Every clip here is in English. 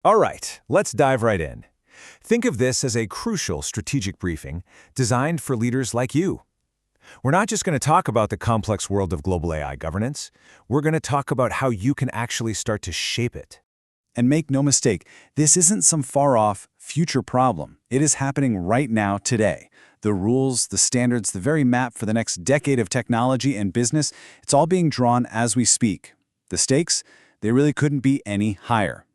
All right, let's dive right in. Think of this as a crucial strategic briefing designed for leaders like you. We're not just going to talk about the complex world of global AI governance, we're going to talk about how you can actually start to shape it. And make no mistake, this isn't some far-off, future problem. It is happening right now, today. The rules, the standards, the very map for the next decade of technology and business, it's all being drawn as we speak. The stakes, they really couldn't be any higher.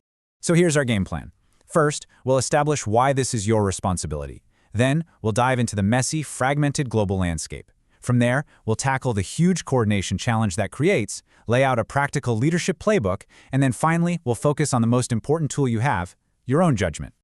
So here's our game plan. First, we'll establish why this is your responsibility. Then, we'll dive into the messy, fragmented global landscape. From there, we'll tackle the huge coordination challenge that creates, lay out a practical leadership playbook, and then finally, we'll focus on the most important tool you have, your own judgment.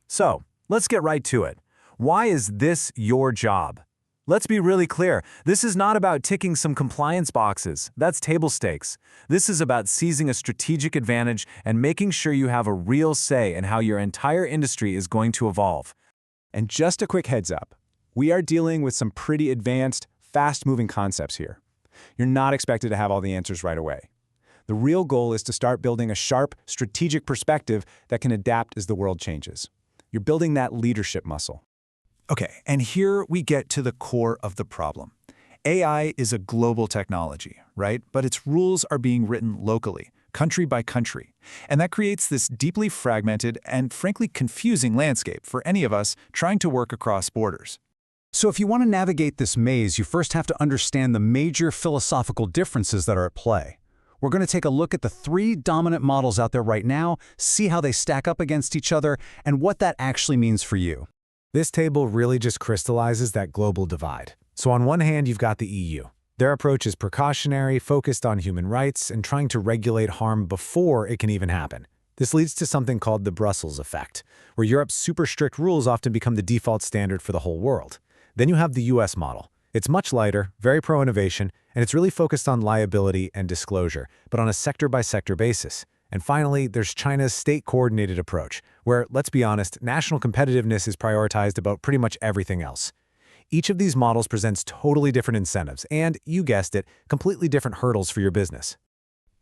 So, let's get right to it. Why is this your job? Let's be really clear. This is not about ticking some compliance boxes. That's table stakes. This is about seizing a strategic advantage and making sure you have a real say in how your entire industry is going to evolve. And just a quick heads up, we are dealing with some pretty advanced, fast-moving concepts here. You're not expected to have all the answers right away. The real goal is to start building a sharp, strategic perspective that can adapt as the world changes. You're building that leadership muscle. Okay, and here we get to the core of the problem. AI is a global technology, right? But its rules are being written locally, country by country. And that creates this deeply fragmented and frankly confusing landscape for any of us trying to work across borders. So if you want to navigate this maze, you first have to understand the major philosophical differences that are at play. We're going to take a look at the three dominant models out there right now, see how they stack up against each other, and what that actually means for you. This table really just crystallizes that global divide. So on one hand, you've got the EU. Their approach is precautionary, focused on human rights, and trying to regulate harm before it can even happen. This leads to something called the Brussels effect, where Europe's super strict rules often become the default standard for the whole world. Then you have the US model. It's much lighter, very pro-innovation, and it's really focused on liability and disclosure, but on a sector-by-sector basis. And finally, there's China's state-coordinated approach, where, let's be honest, national competitiveness is prioritized about pretty much everything else. Each of these models presents totally different incentives and, you guessed it, completely different hurdles for your business.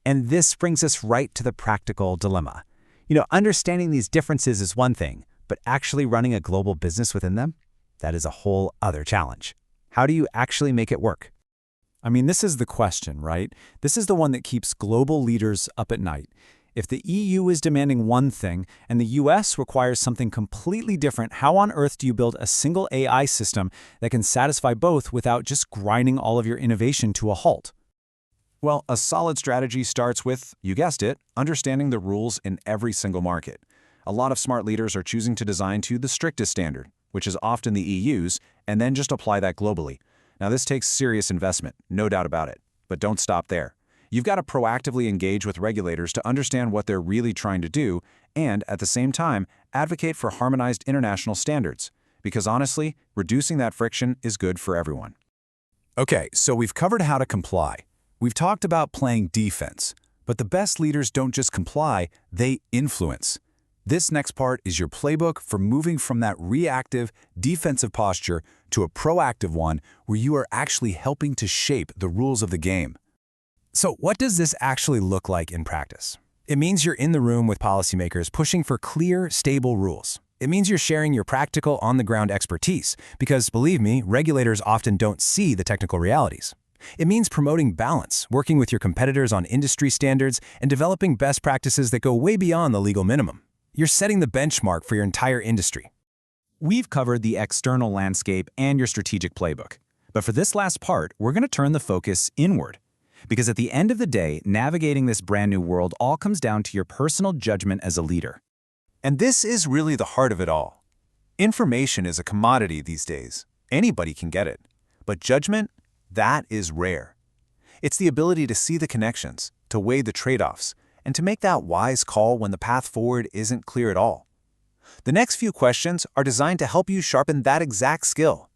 And this brings us right to the practical dilemma. Understanding these differences is one thing, but actually running a global business within them? That is a whole other challenge. How do you actually make it work? I mean, this is the question, right? This is the one that keeps global leaders up at night. If the EU is demanding one thing and the US requires something completely different, how on earth do you build a single AI system that can satisfy both without just grinding all of your innovation to a halt? Well, a solid strategy starts with, you guessed it, understanding the rules in every single market. A lot of smart leaders are choosing to design to the strictest standard, which is often the EU's, and then just apply that globally. Now, this takes serious investment, no doubt about it, but don't stop there. You've got to proactively engage with regulators to understand what they're really trying to do and, at the same time, advocate for harmonized international standards. Because honestly, reducing that friction is good for everyone. Okay, so we've covered how to comply. We've talked about playing defense. But the best leaders don't just comply, they influence. This next part is your playbook for moving from that reactive, defensive posture to a proactive one where you are actually helping to shape the rules of the game. So what does this actually look like in practice? It means you're in the room with policymakers pushing for clear, stable rules. It means you're sharing your practical, on-the-ground expertise, because, believe me, regulators often don't see the technical realities. It means promoting balance, working with your competitors on industry standards, and developing best practices that go way beyond the legal minimum. You're setting the benchmark for your entire industry. We've covered the external landscape and your strategic playbook. But for this last part, we're going to turn the focus inward. Because at the end of the day, navigating this brand new world all comes down to your personal judgment as a leader. And this is really the heart of it all. Information is a commodity these days. Anybody can get it. But judgment, that is rare. It's the ability to see the connections, to weigh the trade-offs, and to make that wise call when the path forward isn't clear at all. The next few questions are designed to help you sharpen that exact skill.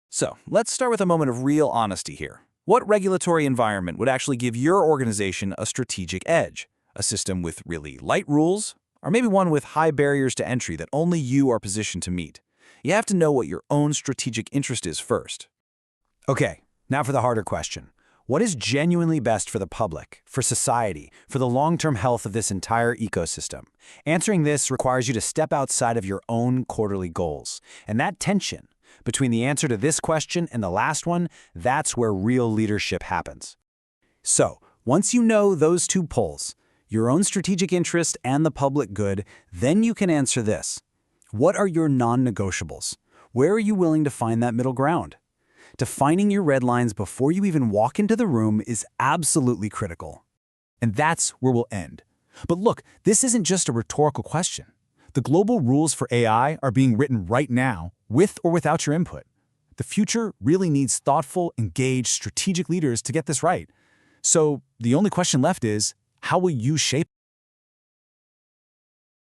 So, let's start with a moment of real honesty here. What regulatory environment would actually give your organization a strategic edge? A system with really light rules? Or maybe one with high barriers to entry that only you are positioned to meet? You have to know what your own strategic interest is first. Okay, now for the harder question. What is genuinely best for the public, for society, for the long-term health of this entire ecosystem? Answering this requires you to step outside of your own quarterly goals. And that tension between the answer to this question and the last one, that's where real leadership happens. So, once you know those two poles, your own strategic interest and the public good, then you can answer this. What are your non-negotiables? Where are you willing to find that middle ground? Defining your red lines before you even walk into the room is absolutely critical. And that's where we'll end. But look, this isn't just a rhetorical question. The global rules for AI are being written right now, with or without your input. The future really needs thoughtful, engaged, strategic leaders to get this right. So the only question left is, how will you shape